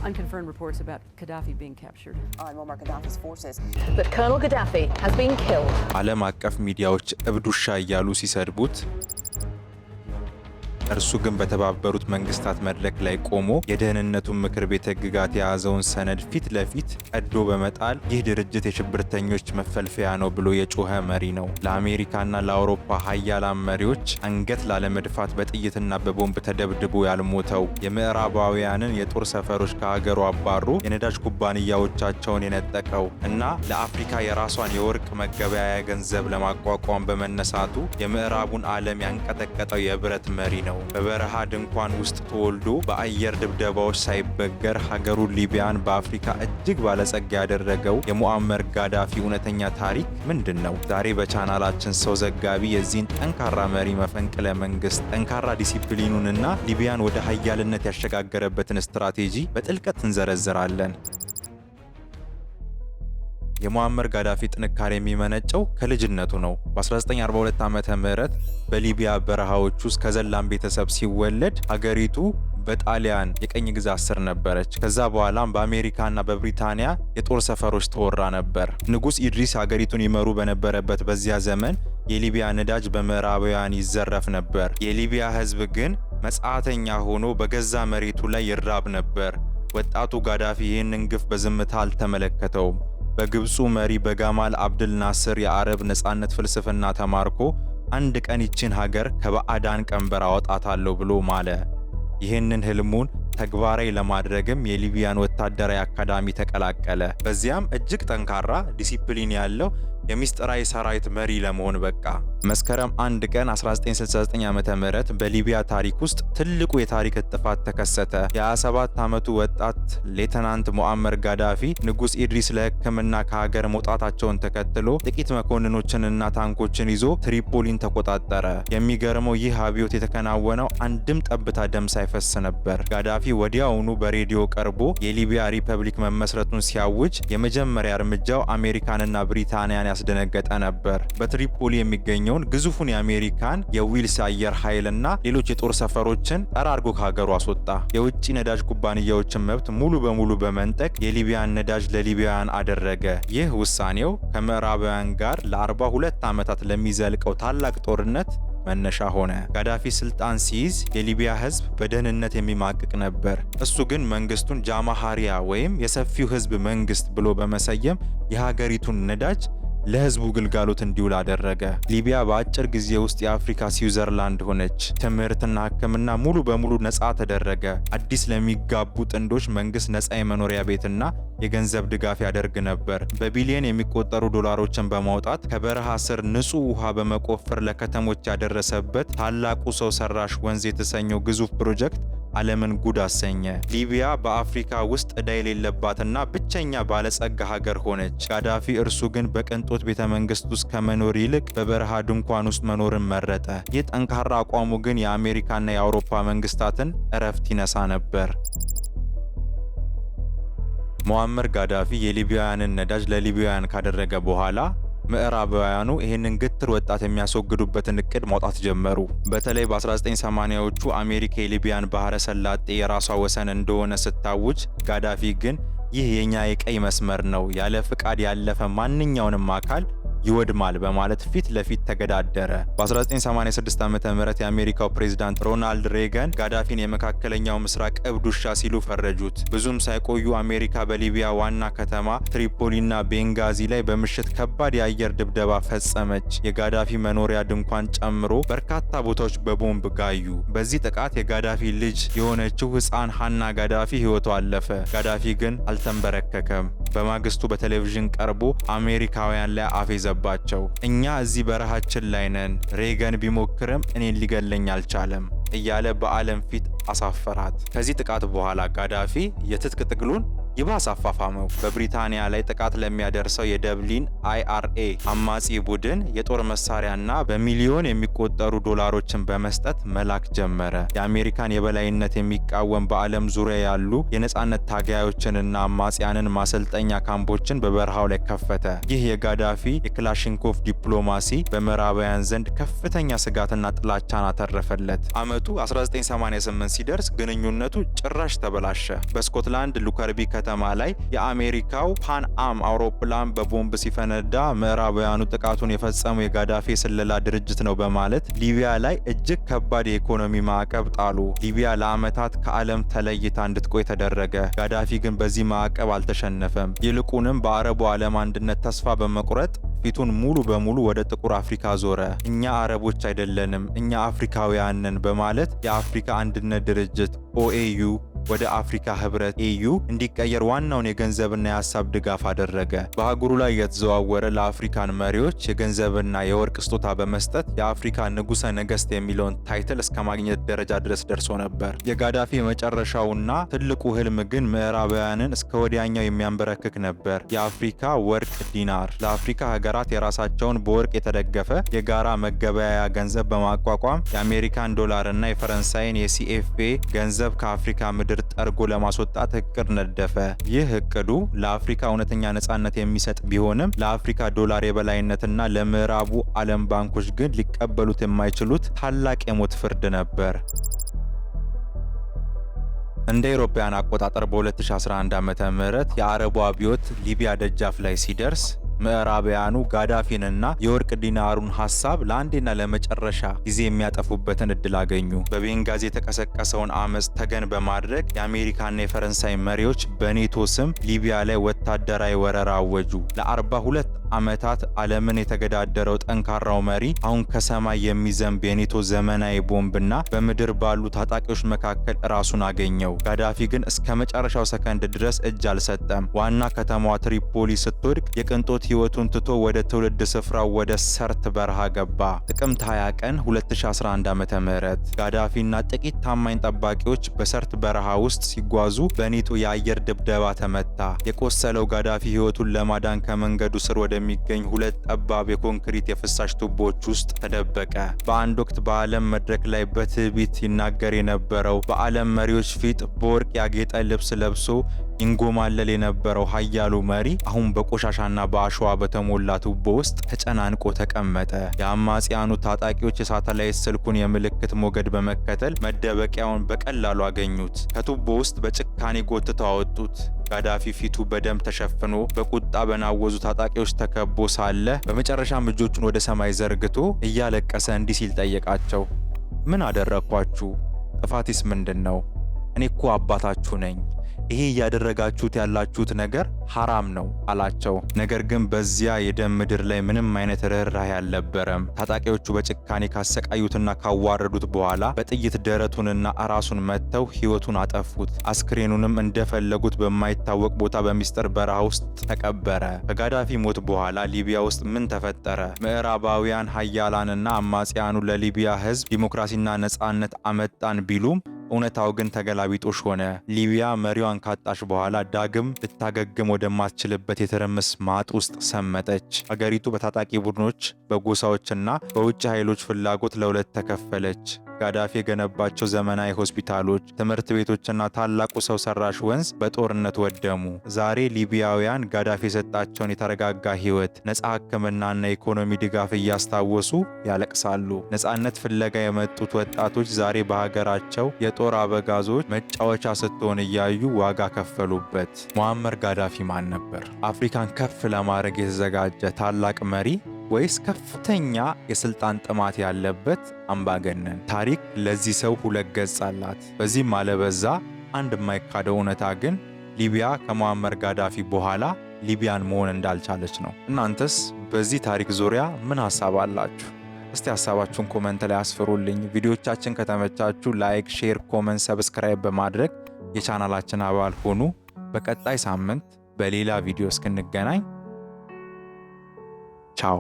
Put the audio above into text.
unconfirmed reports about Gaddafi being captured. On Muammar Gaddafi's forces. That Colonel Gaddafi has been killed. ዓለም አቀፍ ሚዲያዎች እብድ ውሻ እያሉ ሲሰድቡት እርሱ ግን በተባበሩት መንግስታት መድረክ ላይ ቆሞ የደህንነቱን ምክር ቤት ህግጋት የያዘውን ሰነድ ፊት ለፊት ቀዶ በመጣል ይህ ድርጅት የሽብርተኞች መፈልፈያ ነው ብሎ የጮኸ መሪ ነው። ለአሜሪካና ለአውሮፓ ሀያላን መሪዎች አንገት ላለመድፋት በጥይትና በቦምብ ተደብድቦ ያልሞተው፣ የምዕራባውያንን የጦር ሰፈሮች ከሀገሩ አባሮ የነዳጅ ኩባንያዎቻቸውን የነጠቀው እና ለአፍሪካ የራሷን የወርቅ መገበያያ ገንዘብ ለማቋቋም በመነሳቱ የምዕራቡን ዓለም ያንቀጠቀጠው የብረት መሪ ነው። በበረሃ ድንኳን ውስጥ ተወልዶ በአየር ድብደባዎች ሳይበገር ሀገሩን ሊቢያን በአፍሪካ እጅግ ባለጸጋ ያደረገው የሙአመር ጋዳፊ እውነተኛ ታሪክ ምንድን ነው? ዛሬ በቻናላችን ሰው ዘጋቢ የዚህን ጠንካራ መሪ መፈንቅለ መንግስት፣ ጠንካራ ዲሲፕሊኑንና ሊቢያን ወደ ሀያልነት ያሸጋገረበትን ስትራቴጂ በጥልቀት እንዘረዝራለን። የሙአመር ጋዳፊ ጥንካሬ የሚመነጨው ከልጅነቱ ነው። በ1942 ዓመተ ምህረት በሊቢያ በረሃዎች ውስጥ ከዘላን ቤተሰብ ሲወለድ ሀገሪቱ በጣሊያን የቀኝ ግዛት ስር ነበረች። ከዛ በኋላም በአሜሪካና በብሪታንያ የጦር ሰፈሮች ተወራ ነበር። ንጉስ ኢድሪስ ሀገሪቱን ይመሩ በነበረበት በዚያ ዘመን የሊቢያ ነዳጅ በምዕራባውያን ይዘረፍ ነበር። የሊቢያ ህዝብ ግን መጻተኛ ሆኖ በገዛ መሬቱ ላይ ይራብ ነበር። ወጣቱ ጋዳፊ ይህንን ግፍ በዝምታ አልተመለከተውም። በግብፁ መሪ በጋማል አብድል ናስር የአረብ ነጻነት ፍልስፍና ተማርኮ አንድ ቀን ይችን ሀገር ከባዕዳን ቀንበር አወጣታለሁ ብሎ ማለ። ይህንን ህልሙን ተግባራዊ ለማድረግም የሊቢያን ወታደራዊ አካዳሚ ተቀላቀለ። በዚያም እጅግ ጠንካራ ዲሲፕሊን ያለው የሚስጥራዊ ሰራዊት መሪ ለመሆን በቃ። መስከረም 1 ቀን 1969 ዓመተ ምህረት በሊቢያ ታሪክ ውስጥ ትልቁ የታሪክ ጥፋት ተከሰተ። የ27 ዓመቱ ወጣት ሌተናንት ሙአመር ጋዳፊ ንጉስ ኢድሪስ ለሕክምና ከሀገር መውጣታቸውን ተከትሎ ጥቂት መኮንኖችንና ታንኮችን ይዞ ትሪፖሊን ተቆጣጠረ። የሚገርመው ይህ አብዮት የተከናወነው አንድም ጠብታ ደም ሳይፈስ ነበር። ጋዳፊ ወዲያውኑ በሬዲዮ ቀርቦ የሊቢያ ሪፐብሊክ መመስረቱን ሲያውጅ የመጀመሪያ እርምጃው አሜሪካንና ብሪታንያን ያስደነገጠ ነበር። በትሪፖሊ የሚገኘውን ግዙፉን የአሜሪካን የዊልስ አየር ኃይልና ሌሎች የጦር ሰፈሮችን ጠራርጎ ከሀገሩ አስወጣ። የውጭ ነዳጅ ኩባንያዎችን መብት ሙሉ በሙሉ በመንጠቅ የሊቢያን ነዳጅ ለሊቢያውያን አደረገ። ይህ ውሳኔው ከምዕራባውያን ጋር ለ42 ዓመታት ለሚዘልቀው ታላቅ ጦርነት መነሻ ሆነ። ጋዳፊ ስልጣን ሲይዝ የሊቢያ ህዝብ በደህንነት የሚማቅቅ ነበር። እሱ ግን መንግስቱን ጃማሃሪያ ወይም የሰፊው ህዝብ መንግስት ብሎ በመሰየም የሀገሪቱን ነዳጅ ለህዝቡ ግልጋሎት እንዲውል አደረገ። ሊቢያ በአጭር ጊዜ ውስጥ የአፍሪካ ስዊዘርላንድ ሆነች። ትምህርትና ሕክምና ሙሉ በሙሉ ነፃ ተደረገ። አዲስ ለሚጋቡ ጥንዶች መንግስት ነፃ የመኖሪያ ቤትና የገንዘብ ድጋፍ ያደርግ ነበር። በቢሊዮን የሚቆጠሩ ዶላሮችን በማውጣት ከበረሃ ስር ንጹህ ውሃ በመቆፈር ለከተሞች ያደረሰበት ታላቁ ሰው ሰራሽ ወንዝ የተሰኘው ግዙፍ ፕሮጀክት ዓለምን ጉድ አሰኘ። ሊቢያ በአፍሪካ ውስጥ ዕዳ የሌለባትና ብቸኛ ባለጸጋ ሀገር ሆነች። ጋዳፊ እርሱ ግን በቅንጦት ቤተ መንግስት ውስጥ ከመኖር ይልቅ በበረሃ ድንኳን ውስጥ መኖርን መረጠ። ይህ ጠንካራ አቋሙ ግን የአሜሪካና የአውሮፓ መንግስታትን እረፍት ይነሳ ነበር። ሙአመር ጋዳፊ የሊቢያውያንን ነዳጅ ለሊቢያውያን ካደረገ በኋላ ምዕራባውያኑ ይህንን ግትር ወጣት የሚያስወግዱበትን እቅድ ማውጣት ጀመሩ። በተለይ በ1980ዎቹ አሜሪካ የሊቢያን ባህረ ሰላጤ የራሷ ወሰን እንደሆነ ስታውጅ፣ ጋዳፊ ግን ይህ የኛ የቀይ መስመር ነው፣ ያለ ፍቃድ ያለፈ ማንኛውንም አካል ይወድማል በማለት ፊት ለፊት ተገዳደረ። በ1986 ዓመተ ምህረት የአሜሪካው ፕሬዝዳንት ሮናልድ ሬገን ጋዳፊን የመካከለኛው ምስራቅ እብድ ውሻ ሲሉ ፈረጁት። ብዙም ሳይቆዩ አሜሪካ በሊቢያ ዋና ከተማ ትሪፖሊና ቤንጋዚ ላይ በምሽት ከባድ የአየር ድብደባ ፈጸመች። የጋዳፊ መኖሪያ ድንኳን ጨምሮ በርካታ ቦታዎች በቦምብ ጋዩ። በዚህ ጥቃት የጋዳፊ ልጅ የሆነችው ሕፃን ሃና ጋዳፊ ሕይወቷ አለፈ። ጋዳፊ ግን አልተንበረከከም። በማግስቱ በቴሌቪዥን ቀርቦ አሜሪካውያን ላይ አፌዘባቸው። እኛ እዚህ በረሃችን ላይ ነን፣ ሬገን ቢሞክርም እኔን ሊገለኝ አልቻለም እያለ በዓለም ፊት አሳፈራት። ከዚህ ጥቃት በኋላ ጋዳፊ የትጥቅ ትግሉን ይባስ አፋፋመው። በብሪታንያ ላይ ጥቃት ለሚያደርሰው የደብሊን IRA አማጺ ቡድን የጦር መሳሪያና በሚሊዮን የሚቆጠሩ ዶላሮችን በመስጠት መላክ ጀመረ። የአሜሪካን የበላይነት የሚቃወም በዓለም ዙሪያ ያሉ የነጻነት ታጋዮችንና አማጺያንን ማሰልጠኛ ካምፖችን በበረሃው ላይ ከፈተ። ይህ የጋዳፊ የክላሽንኮቭ ዲፕሎማሲ በምዕራባውያን ዘንድ ከፍተኛ ስጋትና ጥላቻን አተረፈለት። ዓመቱ 1988 ሲደርስ ግንኙነቱ ጭራሽ ተበላሸ። በስኮትላንድ ሉከርቢ ከተማ ላይ የአሜሪካው ፓን አም አውሮፕላን በቦምብ ሲፈነዳ ምዕራባውያኑ ጥቃቱን የፈጸመው የጋዳፊ የስለላ ድርጅት ነው በማለት ሊቢያ ላይ እጅግ ከባድ የኢኮኖሚ ማዕቀብ ጣሉ። ሊቢያ ለዓመታት ከዓለም ተለይታ እንድትቆይ ተደረገ። ጋዳፊ ግን በዚህ ማዕቀብ አልተሸነፈም። ይልቁንም በአረቡ ዓለም አንድነት ተስፋ በመቁረጥ ፊቱን ሙሉ በሙሉ ወደ ጥቁር አፍሪካ ዞረ። እኛ አረቦች አይደለንም፣ እኛ አፍሪካውያን ነን በማለት የአፍሪካ አንድነት ድርጅት OAU ወደ አፍሪካ ህብረት AU እንዲቀየር ዋናውን የገንዘብና የሀሳብ ድጋፍ አደረገ። በአህጉሩ ላይ የተዘዋወረ ለአፍሪካን መሪዎች የገንዘብና የወርቅ ስጦታ በመስጠት የአፍሪካ ንጉሠ ነገሥት የሚለውን ታይትል እስከ ማግኘት ደረጃ ድረስ ደርሶ ነበር። የጋዳፊ መጨረሻውና ትልቁ ህልም ግን ምዕራባውያንን እስከ ወዲያኛው የሚያንበረክክ ነበር። የአፍሪካ ወርቅ ዲናር። ለአፍሪካ ሀገራት የራሳቸውን በወርቅ የተደገፈ የጋራ መገበያያ ገንዘብ በማቋቋም የአሜሪካን ዶላርና የፈረንሳይን የCFA ገንዘብ ከአፍሪካ ምድር ጠርጎ ለማስወጣት እቅድ ነደፈ። ይህ እቅዱ ለአፍሪካ እውነተኛ ነጻነት የሚሰጥ ቢሆንም ለአፍሪካ ዶላር የበላይነትና ለምዕራቡ ዓለም ባንኮች ግን ሊቀበሉት የማይችሉት ታላቅ የሞት ፍርድ ነበር። እንደ አውሮፓውያን አቆጣጠር በ2011 ዓ.ም የአረቡ አብዮት ሊቢያ ደጃፍ ላይ ሲደርስ ምዕራባውያኑ ጋዳፊንና የወርቅ ዲናሩን ሐሳብ ለአንዴና ለመጨረሻ ጊዜ የሚያጠፉበትን እድል አገኙ። በቤንጋዚ የተቀሰቀሰውን አመፅ ተገን በማድረግ የአሜሪካና የፈረንሳይ መሪዎች በኔቶ ስም ሊቢያ ላይ ወታደራዊ ወረራ አወጁ። ለ42 ዓመታት ዓለምን የተገዳደረው ጠንካራው መሪ አሁን ከሰማይ የሚዘንብ የኔቶ ዘመናዊ ቦምብና በምድር ባሉ ታጣቂዎች መካከል ራሱን አገኘው። ጋዳፊ ግን እስከ መጨረሻው ሰከንድ ድረስ እጅ አልሰጠም። ዋና ከተማዋ ትሪፖሊ ስትወድቅ የቅንጦት ሕይወቱን ትቶ ወደ ትውልድ ስፍራው ወደ ሰርት በረሃ ገባ። ጥቅምት 20 ቀን 2011 ዓ.ም ጋዳፊና ጥቂት ታማኝ ጠባቂዎች በሰርት በረሃ ውስጥ ሲጓዙ በኔቶ የአየር ድብደባ ተመታ። የቆሰለው ጋዳፊ ሕይወቱን ለማዳን ከመንገዱ ስር ወደሚገኝ ሁለት ጠባብ የኮንክሪት የፍሳሽ ቱቦዎች ውስጥ ተደበቀ። በአንድ ወቅት በዓለም መድረክ ላይ በትዕቢት ይናገር የነበረው በዓለም መሪዎች ፊት በወርቅ ያጌጠ ልብስ ለብሶ ይንጎማለል የነበረው ኃያሉ መሪ አሁን በቆሻሻና በአሸዋ በተሞላ ቱቦ ውስጥ ተጨናንቆ ተቀመጠ። የአማጺያኑ ታጣቂዎች የሳተላይት ስልኩን የምልክት ሞገድ በመከተል መደበቂያውን በቀላሉ አገኙት። ከቱቦ ውስጥ በጭካኔ ጎትተው አወጡት። ጋዳፊ ፊቱ በደም ተሸፍኖ በቁጣ በናወዙ ታጣቂዎች ተከቦ ሳለ በመጨረሻም እጆቹን ወደ ሰማይ ዘርግቶ እያለቀሰ እንዲህ ሲል ጠየቃቸው። ምን አደረኳችሁ? ጥፋቴስ ምንድን ነው? እኔ እኮ አባታችሁ ነኝ። ይሄ እያደረጋችሁት ያላችሁት ነገር ሐራም ነው አላቸው። ነገር ግን በዚያ የደም ምድር ላይ ምንም አይነት ርኅራኄ አልነበረም። ታጣቂዎቹ በጭካኔ ካሰቃዩትና ካዋረዱት በኋላ በጥይት ደረቱንና ራሱን መትተው ሕይወቱን አጠፉት። አስክሬኑንም እንደፈለጉት በማይታወቅ ቦታ በሚስጥር በረሃ ውስጥ ተቀበረ። ከጋዳፊ ሞት በኋላ ሊቢያ ውስጥ ምን ተፈጠረ? ምዕራባውያን ሀያላንና አማጺያኑ ለሊቢያ ሕዝብ ዲሞክራሲና ነጻነት አመጣን ቢሉም እውነታው ግን ተገላቢጦሽ ሆነ። ሊቢያ መሪዋን ካጣች በኋላ ዳግም ልታገግም ወደማትችልበት የትርምስ ማጥ ውስጥ ሰመጠች። ሀገሪቱ በታጣቂ ቡድኖች፣ በጎሳዎችና በውጭ ኃይሎች ፍላጎት ለሁለት ተከፈለች። ጋዳፊ የገነባቸው ዘመናዊ ሆስፒታሎች፣ ትምህርት ቤቶችና ታላቁ ሰው ሰራሽ ወንዝ በጦርነት ወደሙ። ዛሬ ሊቢያውያን ጋዳፊ የሰጣቸውን የተረጋጋ ሕይወት፣ ነፃ ሕክምናና የኢኮኖሚ ድጋፍ እያስታወሱ ያለቅሳሉ። ነፃነት ፍለጋ የመጡት ወጣቶች ዛሬ በሀገራቸው የጦር አበጋዞች መጫወቻ ስትሆን እያዩ ዋጋ ከፈሉበት። ሙአመር ጋዳፊ ማን ነበር? አፍሪካን ከፍ ለማድረግ የተዘጋጀ ታላቅ መሪ ወይስ ከፍተኛ የስልጣን ጥማት ያለበት አምባገነን? ታሪክ ለዚህ ሰው ሁለት ገጽ አላት። በዚህም አለበዛ አንድ የማይካደው እውነታ ግን ሊቢያ ከሙአመር ጋዳፊ በኋላ ሊቢያን መሆን እንዳልቻለች ነው። እናንተስ በዚህ ታሪክ ዙሪያ ምን ሐሳብ አላችሁ? እስቲ ሐሳባችሁን ኮመንት ላይ አስፍሩልኝ። ቪዲዮቻችን ከተመቻችሁ ላይክ፣ ሼር፣ ኮመንት፣ ሰብስክራይብ በማድረግ የቻናላችን አባል ሆኑ። በቀጣይ ሳምንት በሌላ ቪዲዮ እስክንገናኝ ቻው።